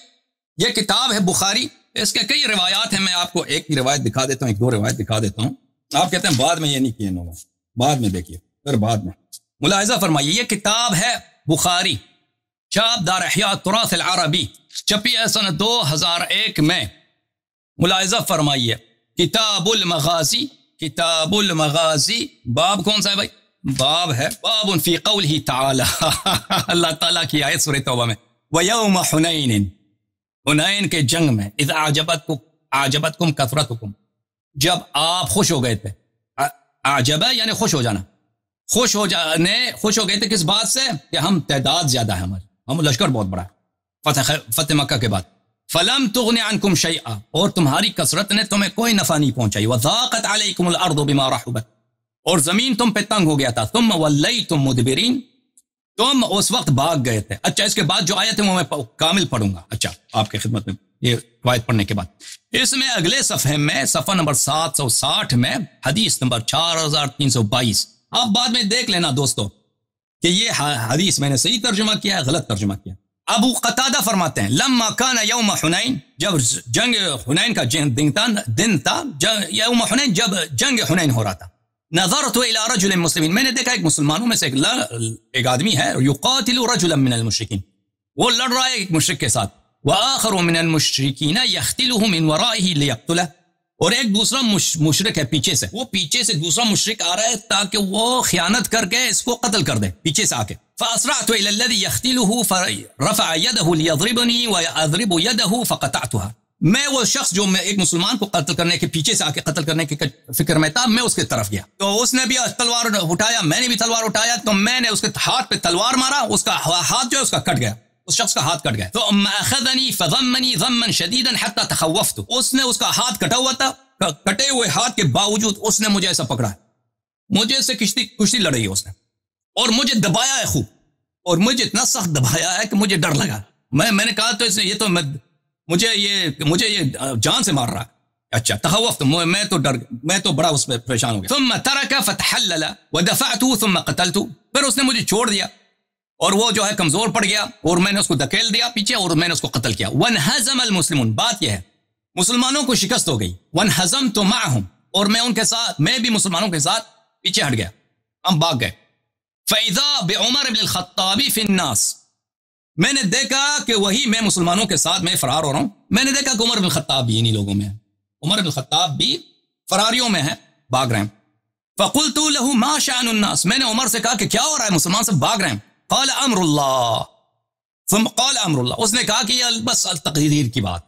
یہ کتاب ہے بخاری، اس کے کئی روایات ہیں. میں آپ کو ایک ہی روایت دکھا دیتا ہوں، ایک دو روایت دکھا دیتا ہوں. آپ کہتے ہیں بعد میں یہ نہیں کیے انہوں نے، بعد میں دیکھیے پھر بعد میں. ملاحظہ فرمائیے، یہ کتاب ہے بخاری، چاپ دار احیاء تراث العربی، چھپی ہے سن 2001 میں. ملاحظہ فرمائیے، کتاب المغازی، باب کون سا ہے بھائی؟ باب ہے باب فی قولہ تعالی، اللہ تعالیٰ کی آیت سورہ توبہ میں. ویوم حنین کے جنگ میں، اذ اعجبتکم کثرتکم، جب آپ خوش ہو گئے تھے. اعجبہ یعنی خوش ہو جانا، خوش ہو گئے تھے کس بات سے؟ کہ ہم تعداد زیادہ ہے ہماری، ہم لشکر بہت بڑا ہے فتح مکہ کے بعد. فلم تغن عنکم شیئا، اور تمہاری کثرت نے تمہیں کوئی نفع نہیں پہنچائی. وضاقت علیکم الارض بما رحبت، اور زمین تم پہ تنگ ہو گیا تھا. ثم ولیتم مدبرین، تم اس وقت بھاگ گئے تھے. اچھا اس کے بعد جو آیت ہے وہ میں کامل پڑھوں گا. اچھا آپ کی خدمت میں یہ روایت پڑھنے کے بعد اس میں اگلے صفحے میں صفحہ نمبر 760 میں حدیث نمبر 4322، آپ بعد میں دیکھ لینا دوستو کہ یہ حدیث میں نے صحیح ترجمہ کیا ہے غلط ترجمہ کیا. ابو قتادہ فرماتے ہیں، لما کان یوم حنین، جب جنگ حنین کا دن تھا، یوم حنین جب جنگ حنین ہو رہا تھا. نظرت الى رجل مسلمین، میں نے دیکھا ایک مسلمانوں میں سے ایک آدمی ہے، یقاتل رجلا من المشرکین، وہ لڑ رہا ہے ایک مشرک کے ساتھ. وآخر من المشرکین یختلہ من ورائہ لیقتلہ، اور ایک دوسرا مشرک ہے پیچھے سے، وہ پیچھے سے دوسرا مشرک آ رہا ہے تاکہ وہ خیانت کر کے اس کو قتل کر دے پیچھے سے آ کے. فاسرعت الى الذي يقتله فرفع يده ليضربني واضرب يده فقطعتها، میں وہ شخص جو ایک مسلمان کو قتل کرنے کے پیچھے سے آ کے قتل کرنے کے فکر میں تھا، میں اس کے طرف گیا تو اس نے بھی تلوار اٹھایا، میں نے بھی تلوار اٹھایا، تو میں نے اس کے ہاتھ پہ تلوار مارا، اس کا ہاتھ جو ہے اس کا کٹ گیا، اس شخص کا ہاتھ کٹ گیا. تو اخذني فضمني ضما شديدا حتى تخوفت، اس نے اس کا ہاتھ کٹا ہوا تھا، کٹے ہوئے ہاتھ کے باوجود اس نے مجھے ایسا پکڑا، مجھے سے کشتی لڑی ہے اس نے، اور مجھے دبایا ہے خوب، اور مجھے اتنا سخت دبایا ہے کہ مجھے ڈر لگا. میں نے کہا تو اس نے یہ تو مجھے یہ جان سے مار رہا. اچھا تخوفت، میں تو بڑا اس پہ پریشان ہو گیا. ثم ترك فتحلل ودفعته ثم قتلته، پھر اس نے مجھے چھوڑ دیا اور وہ جو ہے کمزور پڑ گیا اور میں نے اس کو دھکیل دیا پیچھے اور میں نے اس کو قتل کیا. وانهزم المسلمون، بات یہ ہے مسلمانوں کو شکست ہو گئی. وانهزمت معهم، اور میں ان کے ساتھ، میں بھی مسلمانوں کے ساتھ پیچھے ہٹ گیا، ہم بھاگ گئے. فاذا بعمر بن الخطاب في الناس، میں نے دیکھا کہ وہی میں مسلمانوں کے ساتھ میں فرار ہو رہا ہوں. میں نے دیکھا کہ عمر بن الخطاب بھی انہی لوگوں میں ہے. عمر بن الخطاب بھی فراریوں میں ہیں, بھاگ رہے ہیں. فقلت له ما شأن الناس, میں نے عمر سے کہا کہ کیا ہو رہا ہے, مسلمان سے بھاگ رہے ہیں. قال امر اللہ, ثم قال امر اللہ, اس نے کہا کہ یہ بس تقدیر کی بات,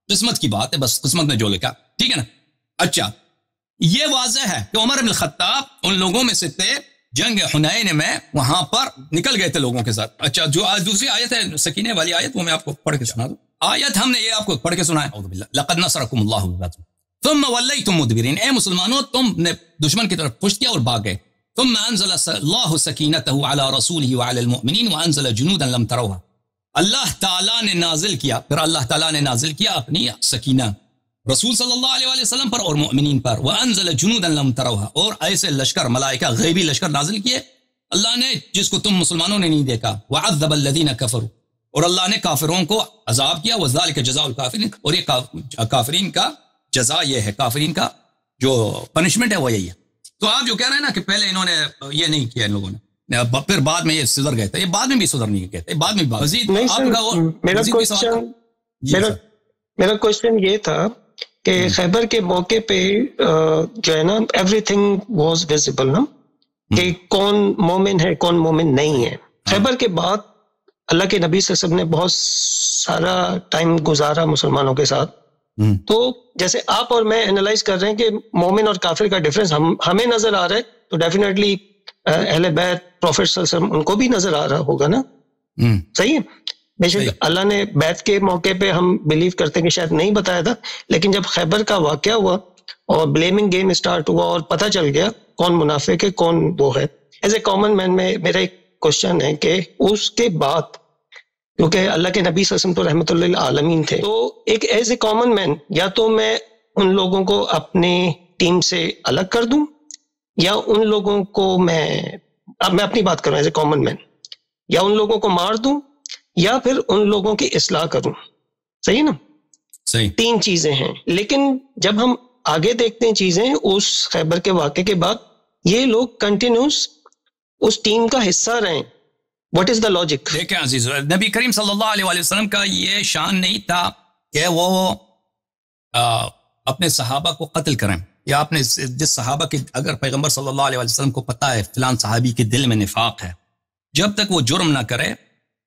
قسمت کی بات ہے, بس قسمت نے جو لکھا, ٹھیک ہے نا. اچھا, یہ واضح ہے کہ عمر بن الخطاب ان لوگوں میں سے تھے جنگ حنین میں, وہاں پر نکل گئے تھے لوگوں کے ساتھ. اچھا, جو آج دوسری آیت ہے سکینے والی آیت, وہ میں آپ کو پڑھ کے سنا دوں. آیت ہم نے یہ آپ کو پڑھ کے سنا ہے, اعوذ باللہ, لقد نصرکم اللہ ببدر ثم ولیتم مدبرین, اے مسلمانوں تم نے دشمن کی طرف پشت کیا اور بھاگ گئے. ثم انزل اللہ سکینتہ علی رسولہ وعلی المؤمنین وانزل جنودا لم تروها, اللہ تعالیٰ نے نازل کیا, پھر اللہ تعالیٰ نے نازل کیا اپنی سکینہ رسول صلی اللہ علیہ وآلہ وسلم پر اور مؤمنین پر. وانزل جنودا لم تروها, اور ایسے لشکر ملائکہ غیبی لشکر نازل کیے اللہ نے جس کو تم مسلمانوں نے نہیں دیکھا. وعذب الذین کفروا, اور اللہ نے کافروں کو عذاب کیا. وذلک جزاء الکافرین, اور یہ کافرین کا جزا یہ ہے, کافرین کا جو پنشمنٹ ہے وہ یہی ہے. تو آپ جو کہہ رہے ہیں نا کہ پہلے انہوں نے یہ نہیں کیا ان لوگوں نے, پھر بعد میں یہ سدھر گئے تھے, یہ بعد میں بھی سدھر نہیں گئے تھے, بعد میں مزید میرا کوشچن یہ تھا کہ خیبر کے موقع پہ جو ہے نا ایوری تھنگ واز ویزیبل نا, کہ کون مومن ہے کون مومن نہیں ہے. خیبر کے بعد اللہ کے نبی صلی اللہ علیہ وسلم نے بہت سارا ٹائم گزارا مسلمانوں کے ساتھ. تو جیسے آپ اور میں انالائز کر رہے ہیں کہ مومن اور کافر کا ڈفرنس ہمیں نظر آ رہا ہے, تو ڈیفینیٹلی اہل بیت پروفیٹ صلی اللہ علیہ وسلم ان کو بھی نظر آ رہا ہوگا نا. صحیح ہے, بے شک اللہ نے بیت کے موقع پہ ہم بلیو کرتے ہیں کہ شاید نہیں بتایا تھا, لیکن جب خیبر کا واقعہ ہوا اور بلیمنگ گیم اسٹارٹ ہوا اور پتہ چل گیا کون منافق ہے کون وہ ہے, ایز اے کامن مین میں میرا ایک کوشچن ہے کہ اس کے بعد, کیونکہ اللہ کے نبی صلی اللہ علیہ وسلم تو رحمت اللہ للعالمین تھے, تو ایک ایز اے کامن مین یا تو میں ان لوگوں کو اپنی ٹیم سے الگ کر دوں, یا ان لوگوں کو میں اپنی بات کروں ایز اے کامن مین, یا ان لوگوں کو مار دوں یا پھر ان لوگوں کی اصلاح کروں. صحیح نا, صحیح, تین چیزیں ہیں. لیکن جب ہم آگے دیکھتے ہیں چیزیں, اس خیبر کے واقعے کے بعد یہ لوگ کنٹینیوس اس ٹیم کا حصہ رہے. What is the logic? دیکھیں عزیز, نبی کریم صلی اللہ علیہ وآلہ وسلم کا یہ شان نہیں تھا کہ وہ اپنے صحابہ کو قتل کریں, یا اپنے جس صحابہ کے, اگر پیغمبر صلی اللہ علیہ وسلم کو پتہ ہے فلان صحابی کے دل میں نفاق ہے, جب تک وہ جرم نہ کرے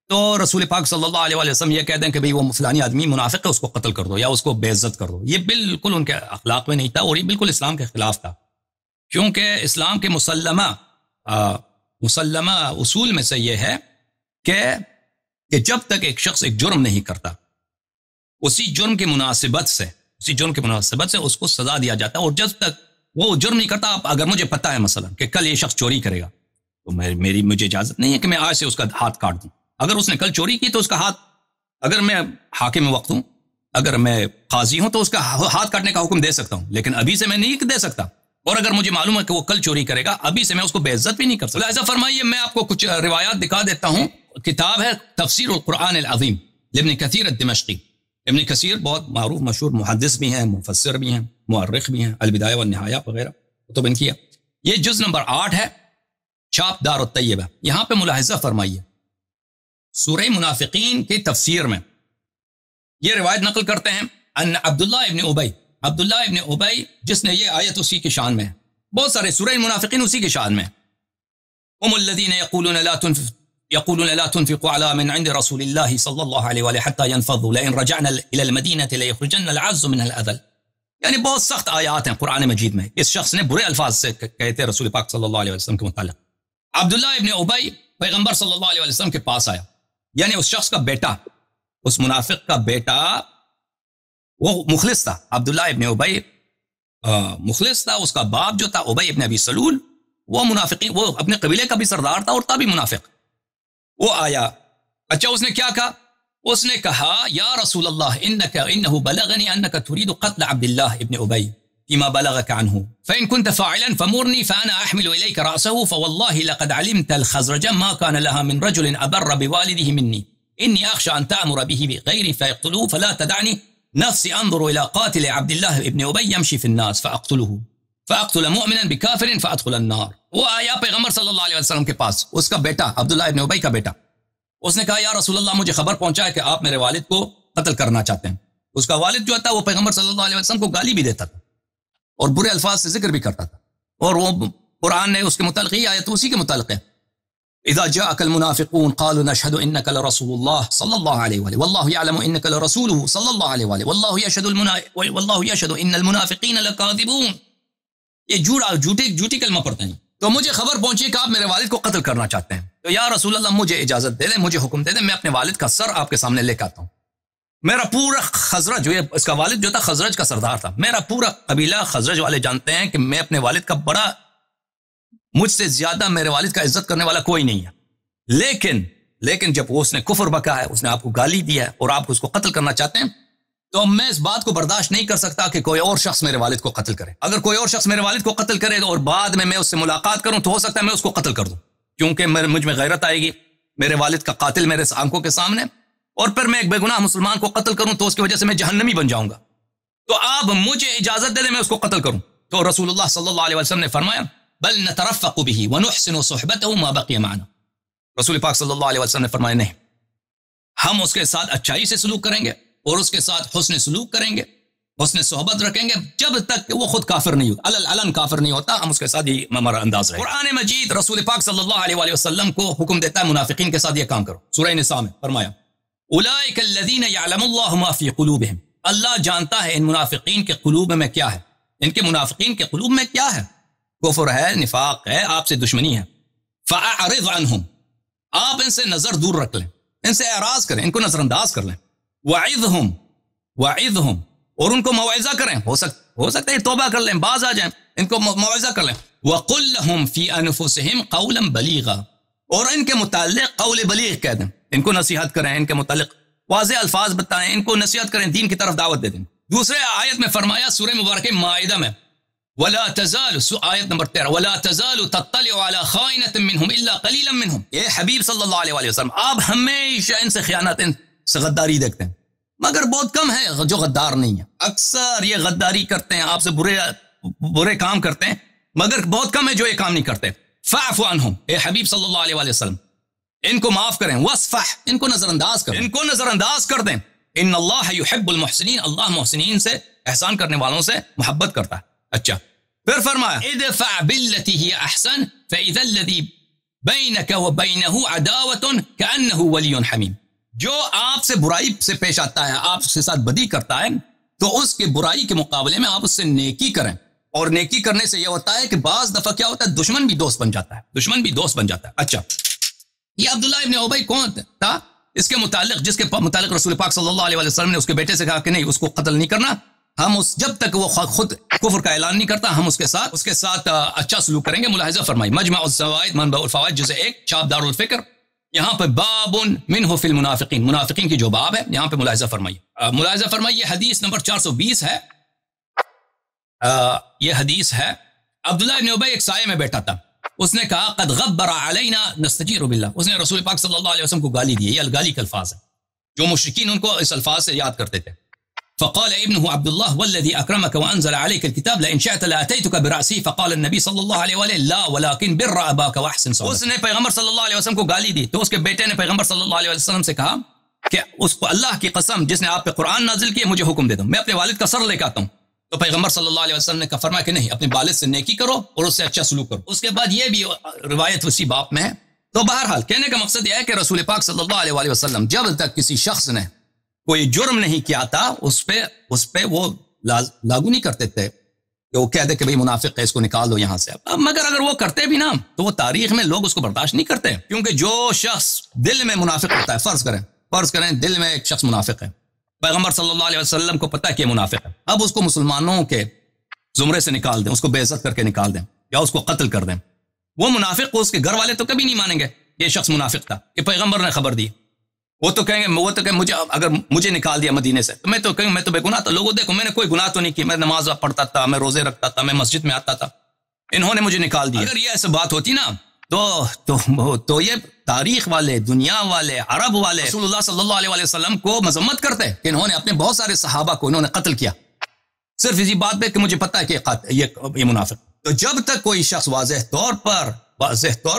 تو رسول پاک صلی اللہ علیہ وسلم یہ کہہ دیں کہ بھئی وہ فلانی آدمی منافق ہے, اس کو قتل کر دو یا اس کو بے عزت کر دو. یہ بالکل ان کے اخلاق میں نہیں تھا, اور یہ بالکل اسلام کے خلاف تھا, کیونکہ اسلام کے مسلمہ اصول میں سے یہ ہے کہ جب تک ایک شخص ایک جرم نہیں کرتا, اسی جرم کی مناسبت سے اس کو سزا دیا جاتا ہے. اور جب تک وہ جرم نہیں کرتا, اگر مجھے پتا ہے مثلا کہ کل یہ شخص چوری کرے گا, تو مجھے اجازت نہیں ہے کہ میں آج سے اس کا ہاتھ کاٹ دوں. اگر اس نے کل چوری کی تو اس کا ہاتھ, اگر میں حاکم وقت ہوں, اگر میں قاضی ہوں, تو اس کا ہاتھ کاٹنے کا حکم دے سکتا ہوں, لیکن ابھی سے میں نہیں دے سکتا. اور اگر مجھے معلوم ہے کہ وہ کل چوری کرے گا, ابھی سے میں اس کو بے عزت بھی نہیں کر سکتا. ایسا فرمائیے, میں آپ کو کچھ روایات دکھا دیتا ہوں. کتاب ہے تفسیر القرآن العظیم لابن کثیر الدمشقی. ابن کثیر بہت معروف مشہور محدث بھی ہیں, مفسر بھی ہیں, مؤرخ بھی ہیں, البدایہ والنہایہ وغیرہ کتب ان کی ہے. یہ جز نمبر 8 ہے, چھاپ دار الطیبہ. یہاں پہ ملاحظہ فرمائیے, سورہ منافقین کی تفسیر میں یہ روایت نقل کرتے ہیں ان عبداللہ ابن ابی جس نے, یہ آیت اسی کی شان میں ہے, بہت سارے سورہ منافقین اسی کی شان میں. هم الذين يقولون لا تنفقوا على من عند رسول الله صلى الله عليه وآله حتى ينفضوا لئن رجعنا إلى المدينة ليخرجن العز منها الأذل. یعنی بہت سخت آیات ہیں قرآن مجید میں. اس شخص نے برے الفاظ سے کہتے رسول پاک صلی اللہ علیہ وسلم کے متعلق. عبداللہ ابن ابی پیغمبر صلی اللہ علیہ وسلم کے پاس آیا, یعنی اس شخص کا بیٹا, اس منافق کا بیٹا, وہ مخلص تھا. عبداللہ ابن ابی مخلص تھا, اس کا باپ جو تھا ابی ابن ابی سلول, وہ منافقین, وہ اپنے قبیلے کا بھی سردار تھا اور تھا بھی منافق. وہ آیا, اچھا اس نے کیا کہا؟ اس نے کہا یا رسول اللہ انه بلغني انك تريد قتل عبد الله ابن ابی فيما بلغك عنه فان كنت فاعلا فمرني فانا احمل اليك راسه فوالله لقد علمت الخزرج ما كان لها من رجل ابر بوالده مني اني اخشى ان تأمر به بغيري فيقتلوه فلا تدعني نفسي انظر الى قاتل عبد الله ابن ابی يمشي في الناس فاقتل مؤمنا بكافر فادخل النار. وہ آیا پیغمبر صلی اللہ علیہ وسلم کے پاس, اس کا بیٹا عبداللہ ابن ابی کا بیٹا, اس نے کہا یا رسول اللہ مجھے خبر پہنچا ہے کہ آپ میرے والد کو قتل کرنا چاہتے ہیں. اس کا والد جو تھا وہ پیغمبر صلی اللہ علیہ وسلم کو گالی بھی دیتا تھا اور برے الفاظ سے ذکر بھی کرتا تھا, اور وہ قرآن نے اس کے متعلق یہ آیت اسی کے متعلق ہے, اذا جاءك المنافقون قالوا نشهد انك لرسول الله صلى الله عليه وآله والله يعلم انك لرسوله صلى الله عليه وآله والله يشهد ان المنافقين لكاذبون. یہ جھوٹی کلمہ پڑھتے ہیں. تو مجھے خبر پہنچی کہ آپ میرے والد کو قتل کرنا چاہتے ہیں, تو یا رسول اللہ مجھے اجازت دے دیں, مجھے حکم دے دیں, میں اپنے والد کا سر آپ کے سامنے لے کے آتا ہوں. میرا پورا خزرج, اس کا والد جو تھا خزرج کا سردار تھا, میرا پورا قبیلہ خزرج والے جانتے ہیں کہ میں اپنے والد کا بڑا, مجھ سے زیادہ میرے والد کا عزت کرنے والا کوئی نہیں ہے. لیکن جب اس نے کفر بکا ہے, اس نے آپ کو گالی دیا ہے اور آپ اس کو قتل کرنا چاہتے ہیں, تو میں اس بات کو برداشت نہیں کر سکتا کہ کوئی اور شخص میرے والد کو قتل کرے. اگر کوئی اور شخص میرے والد کو قتل کرے اور بعد میں اس سے ملاقات کروں تو ہو سکتا ہے میں اس کو قتل کر دوں, کیونکہ مجھ میں غیرت آئے گی, میرے والد کا قاتل میرے آنکھوں کے سامنے, اور پھر میں ایک بے گناہ مسلمان کو قتل کروں تو اس کی وجہ سے میں جہنمی بن جاؤں گا. تو آپ مجھے اجازت دے دیں میں اس کو قتل کروں. تو رسول اللہ صلی اللہ علیہ وسلم نے فرمایا بل نترفق به ونحسن صحبته ما بقي معنا. رسول پاک صلی اللہ علیہ وسلم نے فرمایا نہیں, ہم اس کے ساتھ اچھائی سے سلوک کریں گے اور اس کے ساتھ حسن سلوک کریں گے, حسن صحبت رکھیں گے جب تک کہ وہ خود کافر نہیں ہوتا, علن کافر نہیں ہوتا, ہم اس کے ساتھ ہی ہمارا انداز رہے. قرآن مجید رسول پاک صلی اللہ علیہ وسلم کو حکم دیتا ہے منافقین کے ساتھ یہ کام کرو. سورہ نساء میں فرمایا اولئک الذین یعلم اللہ ما فی قلوبہم, اللہ جانتا ہے ان منافقین کے قلوب میں کیا ہے, ان کے منافقین کے قلوب میں کیا ہے, کفر ہے, نفاق ہے, آپ سے دشمنی ہے. فاعرض عنہم, آپ ان سے نظر دور رکھ لیں, ان سے اعراض کریں, ان کو نظر انداز کر لیں. وعظہم, اور ان کو موعظہ کریں, ہو سکتا ہے توبہ کر لیں, باز آ جائیں, ان کو موعظہ کر لیں. وقل لهم فی انفسہم قولا بلیغا, اور ان کے متعلق قول بلیغ کہہ دیں, ان کو نصیحت کریں, ان کے متعلق واضح الفاظ بتائیں, ان کو نصیحت کریں, دین کی طرف دعوت دے دیں. دوسرے آیت میں فرمایا سورہ مبارکہ مائدہ میں ولا تزال, آیت نمبر 13, ولا تزال تطلع على خائنة منهم الا قليلا منهم. اے حبیب صلی اللہ علیہ وسلم, آپ ہمیشہ ان سے خیانت, ان سے غداری دیکھتے ہیں, مگر بہت کم ہے جو غدار نہیں ہے. اکثر یہ غداری کرتے ہیں, آپ سے برے کام کرتے ہیں, مگر بہت کم ہے جو یہ کام نہیں کرتے. فاعف عنہم, اے حبیب صلی اللہ علیہ وسلم ان کو معاف کریں. وصفح, ان کو نظر انداز کریں, ان کو نظر انداز کر دیں. ان اللہ یحب المحسنین, اللہ محسنین سے, احسان کرنے والوں سے محبت کرتا ہے. اچھا پھر فرمایا ادفع بالتی ہی احسن فاذا الذی بینک وبینہ عداوۃ کأنہ ولی حمیم. جو آپ سے برائی سے پیش آتا ہے, آپ کے ساتھ بدی کرتا ہے, تو اس کے برائی کے مقابلے میں آپ اس سے نیکی کریں. اور نیکی کرنے سے یہ ہوتا ہے کہ بعض دفعہ کیا ہوتا ہے, دشمن بھی دوست بن جاتا ہے, دشمن بھی دوست بن جاتا ہے. اچھا یہ عبداللہ ابن ابی کون تھا, اس کے متعلق, جس کے متعلق رسول پاک صلی اللہ علیہ وسلم نے اس کے بیٹے سے کہا کہ نہیں, اس کو قتل نہیں کرنا, ہم اس جب تک وہ خود کفر کا اعلان نہیں کرتا ہم اس کے ساتھ اچھا سلوک کریں گے. ملاحظہ فرمائی مجمع الزوائد منبع الفوائد جزء 1 چاپ دار الفکر, یہاں پہ باب منہ فی المنافقین, منافقین کی جو باب ہے یہاں پہ ملاحظہ فرمائی. یہ حدیث نمبر 420 ہے. یہ حدیث ہے عبداللہ ابن ابی ایک سائے میں بیٹھا تھا, اس نے کہا قد غبر علینا نستجیر باللہ, اس نے رسول پاک صلی اللہ علیہ وسلم کو گالی دی. یہ گالی کے الفاظ ہیں جو مشرکین ان کو اس الفاظ سے یاد کرتے تھے. فقال ابنه عبد الله والذي اكرمك وانزل عليك الكتاب لئن شئت لاتيتك براسي. فقال النبي صلى الله عليه واله لا ولكن بر اباك واحسن صحبته. اس نے پیغمبر صلی اللہ علیہ وسلم کو گالی دی, تو اس کے بیٹے نے پیغمبر صلی اللہ علیہ وسلم سے کہا کہ اس کو اللہ کی قسم جس نے آپ پہ قرآن نازل کیا, مجھے حکم دے دو, میں اپنے والد کا سر لے کے آتا ہوں. تو پیغمبر صلی اللہ علیہ وسلم نے فرمایا کہ نہیں, اپنے والد سے نیکی کرو اور اس سے اچھا سلوک کرو. اس کے بعد یہ بھی روایت اسی باب میں ہے. تو بہرحال کہنے کا مقصد یہ ہے کہ رسول پاک صلی اللہ علیہ وسلم جب تک کسی شخص نے کوئی جرم نہیں کیا تھا اس پہ وہ لاگو نہیں کرتے تھے کہ وہ کہہ دے کہ بھئی منافق ہے, اس کو نکال دو یہاں سے. مگر اگر وہ کرتے بھی نا تو وہ تاریخ میں لوگ اس کو برداشت نہیں کرتے, کیونکہ جو شخص دل میں منافق ہوتا ہے, فرض کریں دل میں ایک شخص منافق ہے, پیغمبر صلی اللہ علیہ وسلم کو پتہ ہے کہ یہ منافق ہے, اب اس کو مسلمانوں کے زمرے سے نکال دیں, اس کو بے عزت کر کے نکال دیں یا اس کو قتل کر دیں. وہ منافق کو اس کے گھر والے تو کبھی نہیں مانیں گے یہ شخص منافق تھا, کہ پیغمبر نے خبر دی. وہ تو کہیں گے مجھے اگر مجھے نکال دیا مدینے سے تو میں تو کہیں میں تو بے گناہ تھا. لوگوں دیکھو میں نے کوئی گناہ تو نہیں کی, میں نماز پڑھتا تھا, میں روزے رکھتا تھا, میں مسجد میں آتا تھا, انہوں نے مجھے نکال دیا. اگر یہ ایسا بات ہوتی نا تو یہ تاریخ والے, دنیا والے, عرب والے رسول اللہ صلی اللہ علیہ وسلم کو مذمت کرتے کہ انہوں نے اپنے بہت سارے صحابہ کو انہوں نے قتل کیا, صرف اسی بات پہ کہ مجھے پتا ہے کہ یہ منافق. تو جب تک کوئی شخص واضح طور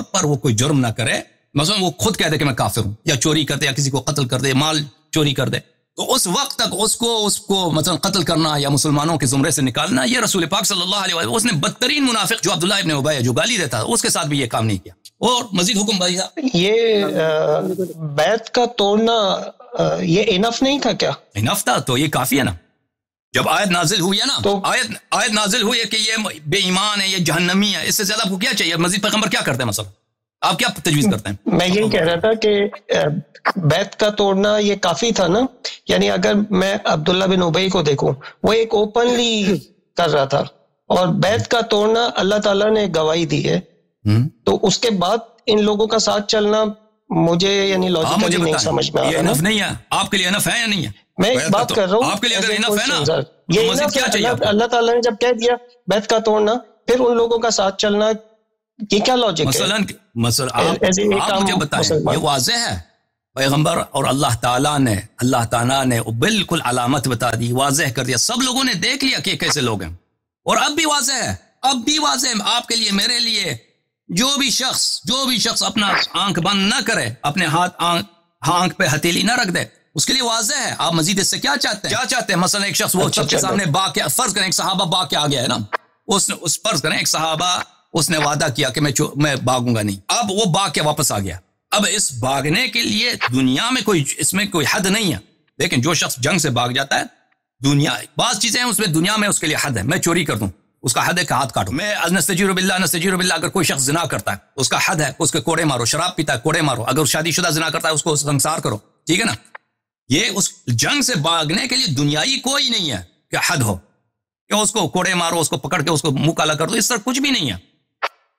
پر وہ کوئی جرم نہ کرے مثلا وہ خود کہہ دے کہ میں کافر ہوں، یا چوری کر دے، یا کسی کو قتل کر دے، مال چوری کر دے، تو اس وقت تک اس کو مثلا قتل کرنا یا مسلمانوں کے زمرے سے نکالنا، یہ رسول پاک صلی اللہ علیہ وسلم، اس نے بدترین منافق جو عبداللہ ابن ابی جو گالی دیتا تھا، اس کے ساتھ بھی یہ کام نہیں کیا۔ اور مزید حکم بھائی صاحب، یہ بیعت کا توڑنا یہ انف نہیں تھا کیا؟ انف تھا تو یہ کافی ہے نا۔ جب آیت نازل ہوئی ہے نا، تو آیت نازل ہوئی ہے کہ یہ بے ایمان ہے، یہ جہنمی ہے، اس سے زیادہ آپ کو کیا چاہیے؟ مزید پیغمبر کیا کرتے ہیں؟ مثلا آپ کیا تجویز کرتے ہیں؟ میں یہی کہہ رہا تھا کہ بیعت کا توڑنا یہ کافی تھا نا، یعنی اگر میں عبداللہ بن ابی کو دیکھوں، وہ ایک اوپنلی کر رہا تھا، اور بیعت کا توڑنا اللہ تعالیٰ نے گواہی دی ہے، تو اس کے بعد ان لوگوں کا ساتھ چلنا مجھے یعنی لاجیکلی نہیں سمجھ میں آ رہا۔ انف نہیں ہے آپ کے لیے؟ انف ہے یا نہیں ہے؟ میں ایک بات کر رہا ہوں، آپ کے لیے اگر انف ہے نا، یہ اللہ تعالیٰ نے جب کہہ دیا بیعت کا توڑنا، پھر ان لوگوں کا ساتھ چلنا، یہ کیا لاجک ہے؟ مثلا آپ مجھے بتائیں، یہ واضح ہے پیغمبر اور اللہ تعالیٰ نے بالکل علامت بتا دی، واضح کر دیا، سب لوگوں نے دیکھ لیا کہ کیسے لوگ ہیں، اور اب بھی واضح ہے، آپ کے لیے، میرے لیے، جو بھی شخص اپنا آنکھ بند نہ کرے، اپنے آنکھ پہ ہتھیلی نہ رکھ دے، اس کے لیے واضح ہے۔ آپ مزید اس سے کیا چاہتے ہیں؟ مثلا ایک شخص وہ سب کے سامنے فرض کریں ایک صحابہ باغ کے آگے ہے نا، فرض کریں ایک صحابہ اس نے وعدہ کیا کہ میں بھاگوں گا نہیں، اب وہ بھاگ کے واپس آ گیا۔ اب اس بھاگنے کے لیے دنیا میں اس میں کوئی حد نہیں ہے، لیکن جو شخص جنگ سے بھاگ جاتا ہے، بعض چیزیں ہیں اس میں دنیا میں اس کے لیے حد ہے، میں چوری کر دوں، اس کا حد ہے کہ ہاتھ کاٹو، میں نستجیر باللہ، اگر کوئی شخص زنا کرتا ہے اس کا حد ہے، اس کے کوڑے مارو، شراب پیتا ہے کوڑے مارو، اگر شادی شدہ زنا کرتا ہے اس کو سنسار کرو، ٹھیک ہے نا۔ یہ اس جنگ سے بھاگنے کے لیے دنیائی کوئی نہیں ہے کہ حد ہو کہ اس کو کوڑے مارو، اس کو پکڑ کے اس کو منہ کالا کر دو، اس طرح کچھ بھی نہیں ہے۔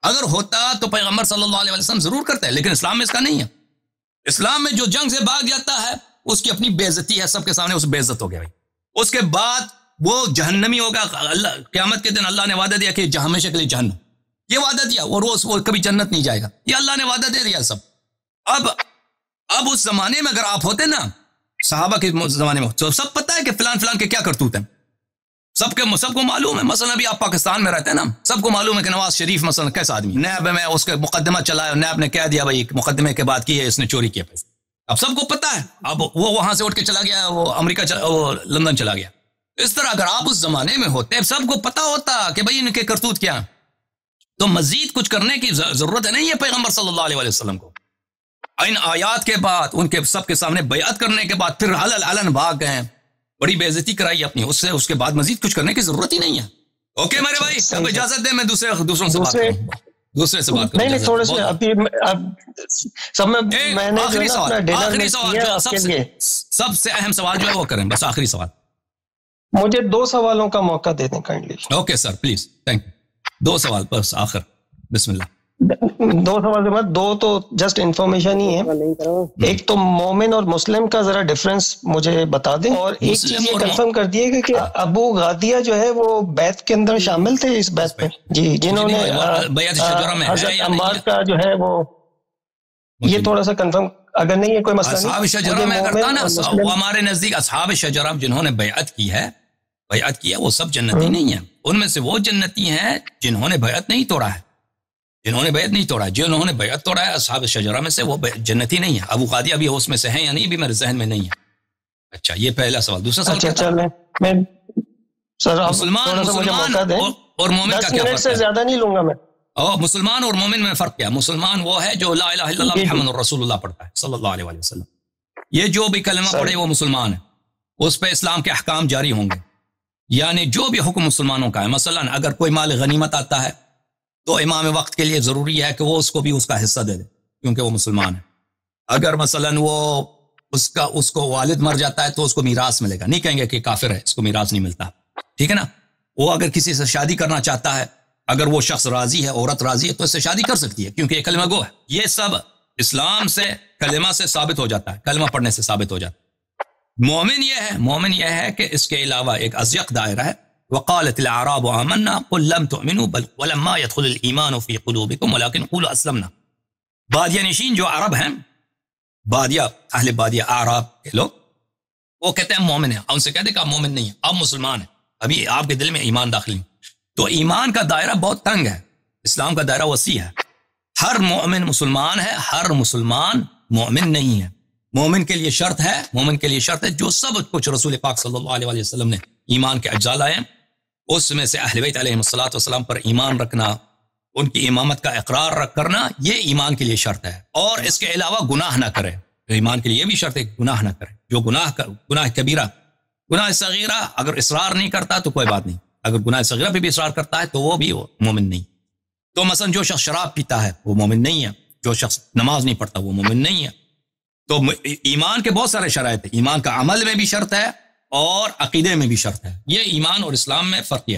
اگر ہوتا تو پیغمبر صلی اللہ علیہ وسلم ضرور کرتے ہیں، لیکن اسلام میں اس کا نہیں ہے۔ اسلام میں جو جنگ سے بھاگ جاتا ہے اس کی اپنی بے عزتی ہے، سب کے سامنے اس بے عزت ہو گیا بھائی، اس کے بعد وہ جہنمی ہوگا۔ اللہ قیامت کے دن اللہ نے وعدہ دیا کہ ہمیشہ کے لیے جہنم، یہ وعدہ دیا، اور وہ کبھی جنت نہیں جائے گا، یہ اللہ نے وعدہ دے دیا سب۔ اب اس زمانے میں اگر آپ ہوتے نا، صحابہ کے زمانے میں، تو سب پتہ ہے کہ فلان کے کیا کرتوت ہیں، سب کو معلوم ہے۔ مثلا ابھی آپ پاکستان میں رہتے ہیں نا، سب کو معلوم ہے کہ نواز شریف مثلا کیسا آدمی، نیب میں اس کے مقدمہ چلایا، نیب نے کہہ دیا بھائی مقدمے کے بعد کی ہے اس نے چوری کیا پیسے، اب سب کو پتہ ہے۔ اب وہ وہاں سے اٹھ کے چلا گیا، وہ امریکہ وہ لندن چلا گیا۔ اس طرح اگر آپ اس زمانے میں ہوتے، سب کو پتہ ہوتا کہ بھائی ان کے کرتوت کیا، تو مزید کچھ کرنے کی ضرورت نہیں ہے پیغمبر صلی اللہ علیہ وسلم کو۔ ان آیات کے بعد، ان کے سب کے سامنے بیعت کرنے کے بعد پھر علن بھاگ گئے، بڑی بے عزتی کرائی اپنی، اس کے بعد مزید کچھ کرنے کی ضرورت ہی نہیں ہے۔ اوکے میرے بھائی، اب اجازت دیں میں دوسرے سے بات کروں۔ نہیں تھوڑے سے آخری سوال، سب سے اہم سوال جو ہے وہ کریں، بس آخری سوال۔ مجھے 2 سوالوں کا موقع دے دیں kindly. Okay sir please, thank you. 2 سوال بس آخر، بسم اللہ۔ 2 سوال کے 2 تو جسٹ انفارمیشن ہی ہے۔ ایک تو مومن اور مسلم کا ذرا ڈفرنس مجھے بتا دیں، اور ایک چیز یہ کنفرم کر دیے گا کہ ابو غادیہ جو ہے وہ بیعت کے اندر شامل تھے اس بیعت میں؟ جی، جنہوں نے حضرت عمار کا جو ہے وہ، یہ تھوڑا سا کنفرم، اگر نہیں ہے کوئی مسئلہ نہیں۔ اصحاب شجرہ میں کرتا نا، وہ ہمارے نزدیک اصحاب شجرہ جنہوں نے بیعت کی ہے وہ سب جنتی نہیں ہیں، ان میں سے وہ جنتی ہیں جنہوں نے بیعت نہیں توڑا ہے، جنہوں نے بیعت توڑا ہے اصحاب شجرہ میں سے وہ جنتی نہیں ہے۔ ابو غادیہ بھی اس میں سے ہیں یا نہیں بھی میرے ذہن میں نہیں ہے۔ اچھا، یہ پہلا سوال۔ دوسرا سوال، مسلمان اور مومن کا کیا فرق ہے؟ زیادہ نہیں لوں گا میں۔ مسلمان اور مومن میں فرق کیا؟ مسلمان وہ ہے جو لا الہ الا اللہ محمد رسول اللہ پڑھتا ہے صلی اللہ علیہ وسلم، یہ جو بھی کلمہ پڑھے وہ مسلمان ہے، اس پہ اسلام کے احکام جاری ہوں گے، یعنی جو بھی حکم مسلمانوں کا ہے۔ مثلا اگر کوئی مال غنیمت آتا ہے تو امام وقت کے لیے ضروری ہے کہ وہ اس کو بھی اس کا حصہ دے دے، کیونکہ وہ مسلمان ہے۔ اگر مثلا اس کو والد مر جاتا ہے تو اس کو میراث ملے گا، نہیں کہیں گے کہ کافر ہے اس کو میراث نہیں ملتا، ٹھیک ہے نا۔ وہ اگر کسی سے شادی کرنا چاہتا ہے، اگر وہ شخص راضی ہے، عورت راضی ہے، تو اس سے شادی کر سکتی ہے، کیونکہ یہ کلمہ گو ہے۔ یہ سب اسلام سے، کلمہ سے ثابت ہو جاتا ہے، کلمہ پڑھنے سے ثابت ہو جاتا ہے۔ مومن یہ ہے کہ اس کے علاوہ ایک ازیق دائرہ ہے، وقالت الاعراب آمنا قل لم تؤمنوا بل ولما يدخل الايمان في قلوبكم ولكن قولوا اسلمنا۔ بادیہ نشین جو عرب ہیں، اہل بادیہ اعراب کے لوگ، وہ کہتے ہیں مومن ہیں، ان سے کہتے ہیں کہ آپ مومن نہیں ہیں، آپ مسلمان ہیں، ابھی آپ کے دل میں ایمان داخل نہیں۔ تو ایمان کا دائرہ بہت تنگ ہے، اسلام کا دائرہ وسیع ہے۔ ہر مومن مسلمان ہے، ہر مسلمان مومن نہیں ہے. مومن کے لیے شرط ہے جو سب کچھ رسول پاک صلی اللہ علیہ وسلم نے ایمان کے اجزاء لائے ہیں، اس میں سے اہل بیت علیہم الصلوۃ والسلام پر ایمان رکھنا، ان کی امامت کا اقرار کرنا، یہ ایمان کے لیے شرط ہے. اور اس کے علاوہ گناہ نہ کرے. ایمان کے لیے یہ بھی شرط ہے کہ گناہ نہ کرے. جو گناہ کبیرہ، گناہ صغیرہ اگر اصرار نہیں کرتا تو کوئی بات نہیں، اگر گناہ صغیرہ پہ بھی اصرار کرتا ہے تو وہ بھی مومن نہیں. تو مثلا جو شخص شراب پیتا ہے وہ مومن نہیں ہے، جو شخص نماز نہیں پڑھتا وہ مومن نہیں ہے. تو ایمان کے بہت سارے شرائط ہیں. ایمان کا عمل میں بھی شرط ہے اور عقیدے میں بھی شرط ہے. یہ ایمان اور اسلام میں فرق ہے.